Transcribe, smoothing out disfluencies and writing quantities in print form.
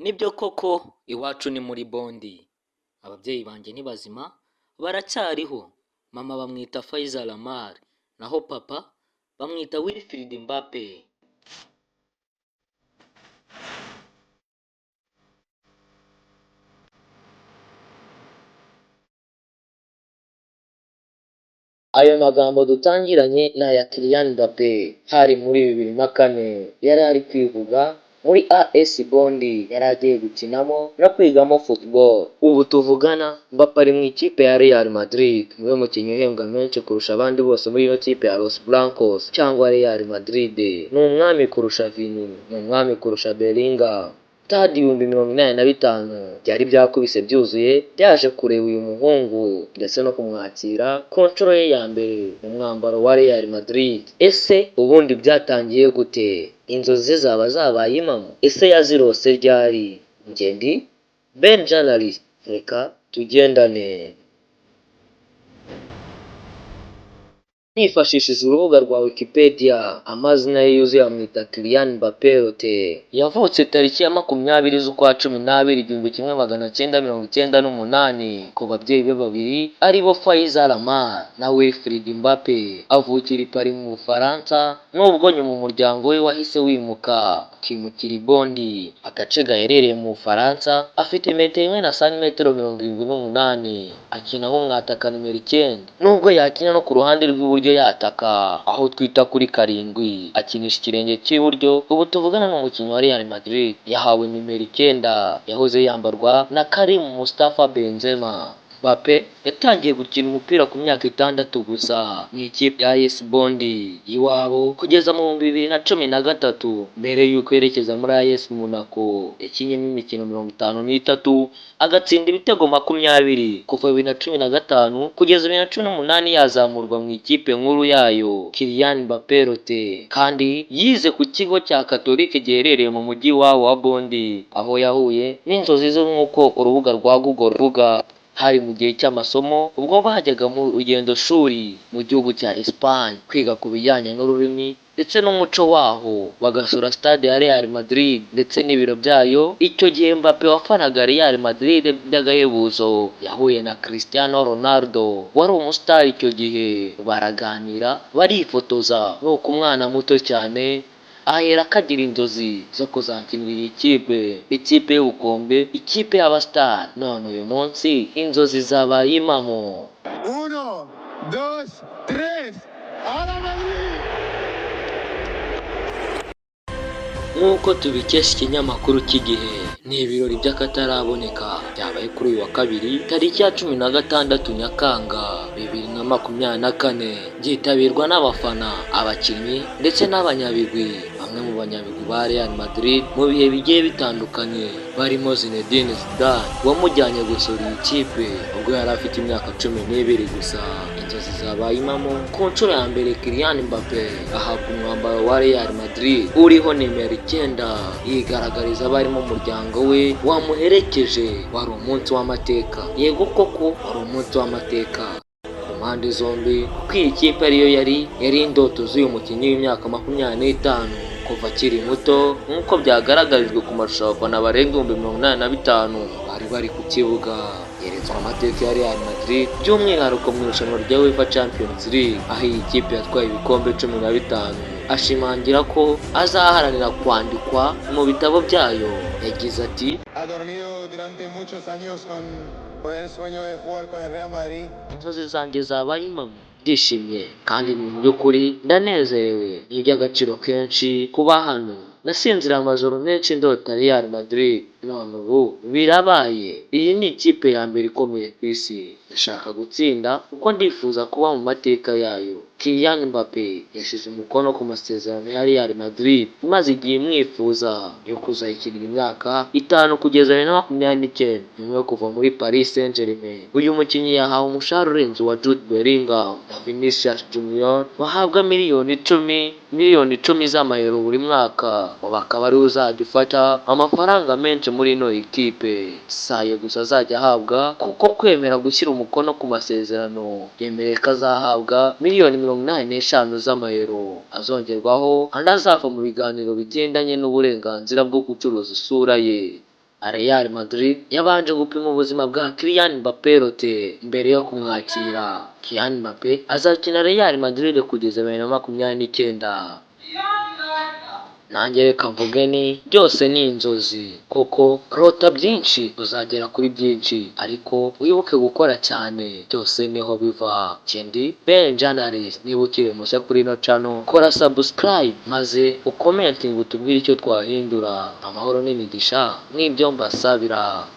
Nibyo koko iwacu ni muri Bondi. Ababyeyi banjye ni bazima, baracyariho. Mama bamwita Faiza Lamar, naho papa bamwita Wilfried Mbappe. Ayo magambo dutangiranye ni aya Kylian Mbappe, hari muri 2004 yari ari kwivuga muri AS Bondi, yari agiye gukinamo no kwigamo football. Ubu tuvugana Mbappe ari mu ikipe ya Real Madrid, niwe mukinnyi uhembwa menshi kurusha abandi bose muri iyo kipe ya Los Blancos cyangwa Real Madrid. Ni umwami kurusha Vini, ni umwami kurusha Bellingham. Stade 85,000 byari byakubise byuzuye byaje kureba uyu muhungu ndetse no kumwakira ku nshuro ye ya mbere mu mwambaro wa Real Madrid. Ese ubundi byatangiye gute? Inzozi ze zaba zabaye impamo? Ese yazirose ryari? Njye ndi Ben Journalist, reka tugendane. Nifashishije urubuga rwa Wikipedia, amazina ye yuzuye amwita Kylian Mbappe. Yavutse tariki ya 20 z'ukwa 12 1998 ku babyeyi be babiri aribo Faiza Lamar na Wilfried Mbappe. Avukira i Paris mu Bufaransa, nubwo nyuma umuryango we wahise wimuka ukimukira i Bondi, agace gaherereye mu Bufaransa. Afite metero 1 na santimetero 78, akina nk'umwataka nimero 9, nubwo yakina no ku ruhande rw'iburyo yataka aho twita kuri karindwi, akinisha ikirenge cy'iburyo. Ubu tuvugana n'umukinnyi wa Real Madrid, yahawe nimero 9 yahoze yambarwa na Karim Mustafa Benzema. Mbappe yatangiye gukina umupira ku myaka 6 gusa mu ikipe ya AS Bondi iwabo kugeza mu 2013, mbere y'uko yerekeza muri AS Monaco. Yakinyemo imikino 53, agatsinda ibitego 20 kuva 2015 kugeza 2018 yazamurwa mu ikipe nkuru yayo Kylian Mbappe. Kandi yize ku kigo cya Catholique giherereye mu mujyi wabo wa Bondi, aho yahuye n'inzozi ze nk'uko urubuga rwa Google ruvuga. Hari mu gihe cy'amasomo, ubwo bajyaga mu rugendo shuri mu gihugu cya Espagne kwiga ku bijyanye n'ururimi ndetse n'umuco waho, bagasura stade ya Real Madrid ndetse n'ibiro byayo. Icyo gihe Mbappe wafanaga Real Madrid by'agahebuzo yahuye na Cristiano Ronaldo, wari umustar icyo gihe. Baraganira, barifotoza, nuko umwana muto cyane ahera akagira inzozi zo kuzakinira ikipe y'ubukombe, ikipe y'abastar. None uyu munsi inzozi zabaye impamo. 1, 2, 3, ¡Hala Madrid! Nk'uko tubikesha ikinyamakuru cy'Igihe, ni ibirori by'akataraboneka byabaye kuri uyu wa kabiri tariki ya 16 Nyakanga 2024, byitabirwa n'abafana, abakinnyi ndetse n'abanyabigwi. Bamwe mu banyabigwi ba Real Madrid mu bihe bigiye bitandukanye barimo Zinedine Zidane wamujyanye gusura iyi kipe ubwo yari afite imyaka 12 gusa. Inzozi zabaye impamo ku nshuro ya mbere. Kylian Mbappe ahabwa umwambaro wa Real Madrid uriho nimero 9, yigaragariza abari mu muryango we wamuherekeje. Wari umunsi w'amateka, yego koko wari umunsi w'amateka ku mpande zombi, kuko iyi kipe ariyo yari indoto z'uyu mukinnyi w'imyaka 25 kuva akiri muto. Nk'uko byagaragarijwe ku mashusho, abafana barenga 85,000 bari ku kibuga. Yeretswe amateka ya Real Madrid, by'umwihariko mu irushanwa rya UEFA Champions League, aho iyi kipe yatwaye ibikombe 15. Ashimangira ko azaharanira kwandikwa mu bitabo byayo. Yagize ati, inzozi zanjye zabaye impamo, ndishimye kandi mu by'ukuri ndanezerewe. Ni iby'agaciro kenshi kuba hano. Nasinzira amajoro menshi ndota Real Madrid, none ubu birabaye. Iyi ni ikipe ya mbere ikomeye ku isi. Ndashaka gutsinda kuko ndifuza kuba mu mateka yayo. Kylian Mbappe yashyize umukono ku masezerano ya Real Madrid, maze igihe imwifuza yo kuzayikinira imyaka 5 kugeza 2029 nyuma yo kuva muri Paris Saint-Germain. Uyu mukinnyi yahawe umushahara urenze uwa Jude Bellingham na Vinicius Junior, bahabwa miliyoni 10 z'amayero buri mwaka. Bakaba ari uzajya ufata amafaranga menshi muri ino ekipe. Saye gusa azajya ahabwa, kuko kwemera gushyira umukono ku masezerano yemereye ko azahabwa miliyoni 85 z'amayero, azongerwaho andi azava mu biganiro bigendanye n'uburenganzira bwo gucuruza isura ye. Real Madrid yabanje gupima ubuzima bwa Kylian Mbappé Lotte mbere yo kumwakira. Kylian Mbappé azakina Real Madrid kugeza 2029. Nanjye reka mvuge ni byose ni inzozi, kuko rota byinshi uzagera kuri byinshi, ariko wibuke gukora cyane, byose niho biva. Ikindi Ben Journalist, niba ukiri mushya kuri ino channel, kora subscribe maze ukomenting utubwire icyo twahindura. Amahoro n'imigisha nk'ibyo mbasabira.